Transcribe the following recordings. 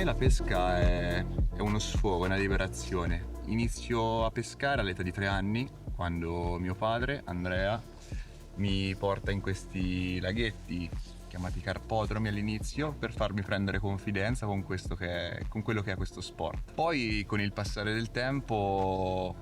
me la pesca è uno sfogo, una liberazione. Inizio a pescare all'età di 3 anni, quando mio padre, Andrea, mi porta in questi laghetti chiamati carpodromi all'inizio per farmi prendere confidenza con quello che è questo sport. Poi con il passare del tempo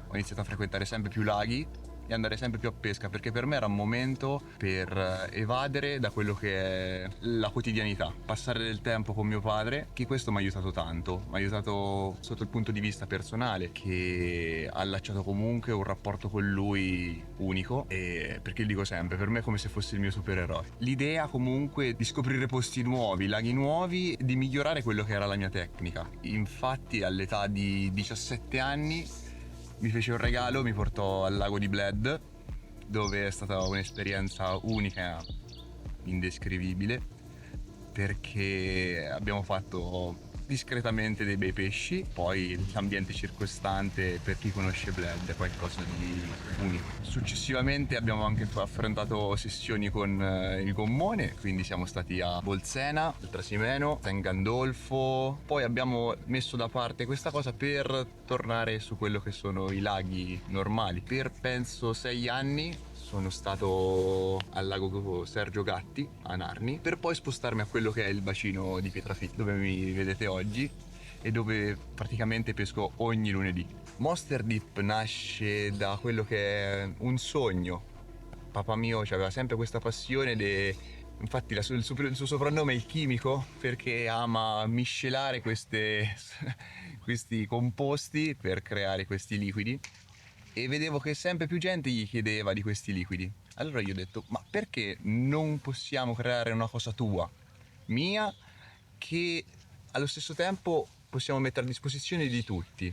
ho iniziato a frequentare sempre più laghi e andare sempre più a pesca, perché per me era un momento per evadere da quello che è la quotidianità, passare del tempo con mio padre, che questo mi ha aiutato tanto, mi ha aiutato sotto il punto di vista personale, che ha allacciato comunque un rapporto con lui unico, e perché dico sempre, per me è come se fosse il mio supereroe. L'idea comunque di scoprire posti nuovi, laghi nuovi, di migliorare quello che era la mia tecnica. Infatti all'età di 17 anni mi fece un regalo, mi portò al lago di Bled, dove è stata un'esperienza unica, indescrivibile, perché abbiamo fatto discretamente dei bei pesci. Poi l'ambiente circostante, per chi conosce Bled, è qualcosa di unico. Successivamente abbiamo anche affrontato sessioni con il gommone, quindi siamo stati a Bolsena, al Trasimeno, San Gandolfo. Poi abbiamo messo da parte questa cosa per tornare su quello che sono i laghi normali. Per penso 6 anni sono stato al lago Sergio Gatti a Narni, per poi spostarmi a quello che è il bacino di Pietrafitta, dove mi vedete oggi e dove praticamente pesco ogni lunedì. Monster Deep nasce da quello che è un sogno. Papà mio aveva sempre questa passione infatti il suo soprannome è il chimico, perché ama miscelare questi composti per creare questi liquidi, e vedevo che sempre più gente gli chiedeva di questi liquidi. Allora io ho detto, ma perché non possiamo creare una cosa tua, mia, che allo stesso tempo possiamo mettere a disposizione di tutti?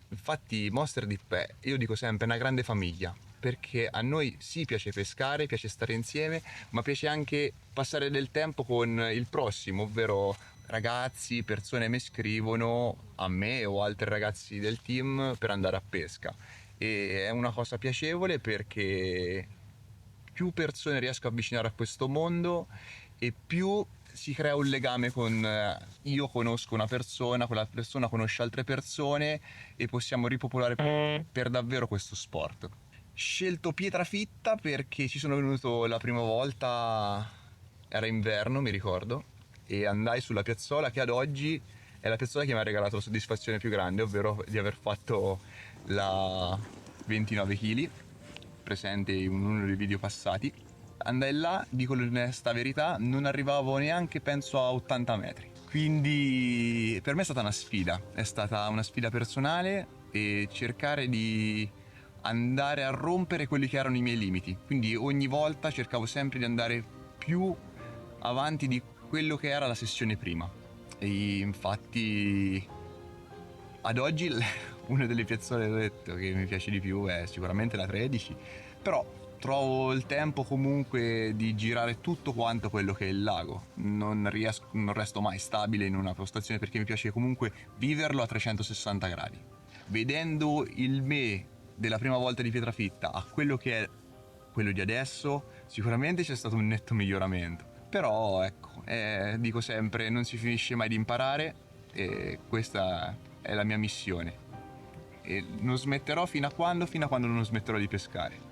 Infatti Monster Deep è, io dico sempre, una grande famiglia, perché a noi sì piace pescare, piace stare insieme, ma piace anche passare del tempo con il prossimo, ovvero ragazzi, persone mi scrivono a me o altri ragazzi del team per andare a pesca, e è una cosa piacevole perché più persone riesco a avvicinare a questo mondo e più si crea un legame con io conosco una persona, quella persona conosce altre persone e possiamo ripopolare per davvero questo sport. Scelto Pietrafitta perché ci sono venuto la prima volta, era inverno mi ricordo, e andai sulla piazzola che ad oggi è la piazzola che mi ha regalato la soddisfazione più grande, ovvero di aver fatto la 29 kg, presente in uno dei video passati. Andai là, dico l'onesta verità, non arrivavo neanche penso a 80 metri. Quindi per me è stata una sfida personale, e cercare di andare a rompere quelli che erano i miei limiti. Quindi ogni volta cercavo sempre di andare più avanti di quello che era la sessione prima. E infatti ad oggi una delle piazzole, ho detto, che mi piace di più è sicuramente la 13, però trovo il tempo comunque di girare tutto quanto quello che è il lago. Non resto mai stabile in una postazione, perché mi piace comunque viverlo a 360 gradi. Vedendo il me della prima volta di Pietrafitta a quello che è quello di adesso, sicuramente c'è stato un netto miglioramento. Però ecco, dico sempre, non si finisce mai di imparare, e questa è la mia missione. E non smetterò fino a quando? Fino a quando non smetterò di pescare.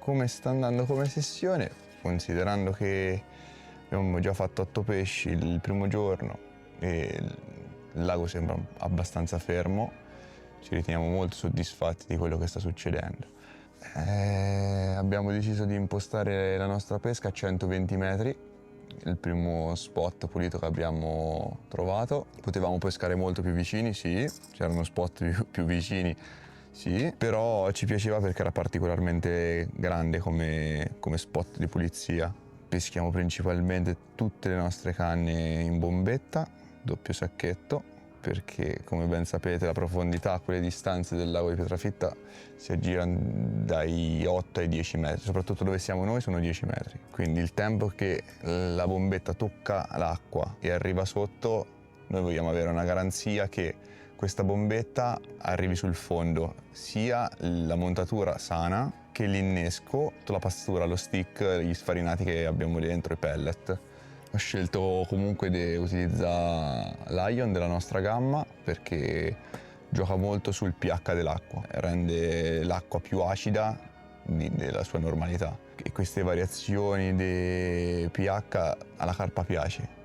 Come sta andando come sessione, considerando che abbiamo già fatto 8 pesci il primo giorno, e il lago sembra abbastanza fermo, ci riteniamo molto soddisfatti di quello che sta succedendo. Abbiamo deciso di impostare la nostra pesca a 120 metri, il primo spot pulito che abbiamo trovato. Potevamo pescare molto più vicini, sì, c'erano spot più vicini, sì, però ci piaceva perché era particolarmente grande come spot di pulizia. Peschiamo principalmente tutte le nostre canne in bombetta, doppio sacchetto, perché come ben sapete la profondità a quelle distanze del lago di Pietrafitta si aggirano dai 8 ai 10 metri, soprattutto dove siamo noi sono 10 metri. Quindi il tempo che la bombetta tocca l'acqua e arriva sotto, noi vogliamo avere una garanzia che questa bombetta arrivi sul fondo, sia la montatura sana che l'innesco, tutta la pastura, lo stick, gli sfarinati che abbiamo dentro, i pellet. Ho scelto comunque di utilizzare l'Ion della nostra gamma perché gioca molto sul pH dell'acqua, rende l'acqua più acida della sua normalità. E queste variazioni di pH alla carpa piace.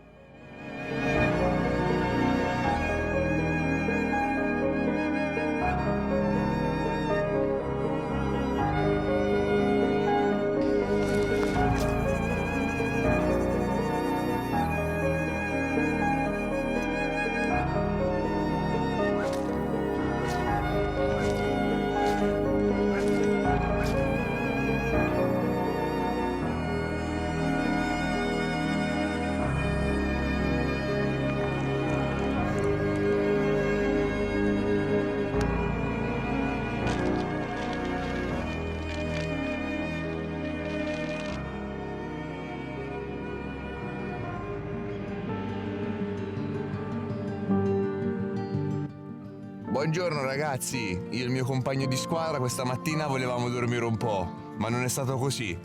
Buongiorno ragazzi, io e il mio compagno di squadra questa mattina volevamo dormire un po', ma non è stato così.